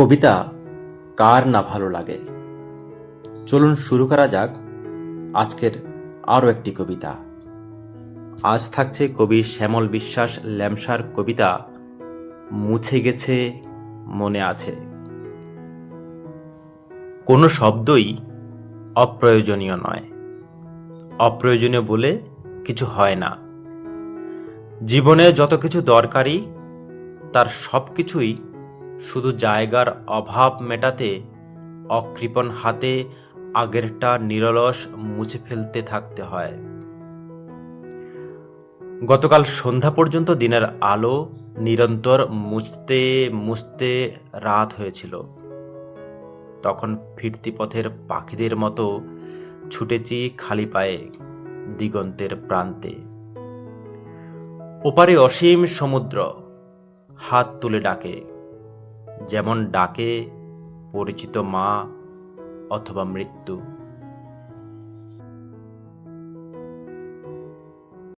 কবিতা কার না ভালো লাগে। চলুন শুরু করা যাক আজকের আরও একটি কবিতা। আজ থাকছে কবি শ্যামল বিশ্বাস ল্যামসার কবিতা মুছে গেছে মনে আছে। কোনো শব্দই অপ্রয়োজনীয় নয়, অপ্রয়োজনীয় বলে কিছু হয় না। জীবনে যত কিছু দরকারি তার সব কিছুই শুধু জায়গার অভাব মেটাতে অকৃপণ হাতে আগেরটা নিরলস মুছে ফেলতে থাকতে হয়। গতকাল সন্ধ্যা পর্যন্ত দিনের আলো নিরন্তর মুছতে মুছতে রাত হয়েছিল। তখন ফিরতি পথের পাখিদের মতো ছুটেছি খালি পায়ে দিগন্তের প্রান্তে। ওপারে অসীম সমুদ্র হাত তুলে ডাকে, যেমন ডাকে পরিচিত মা অথবা মৃত্যু।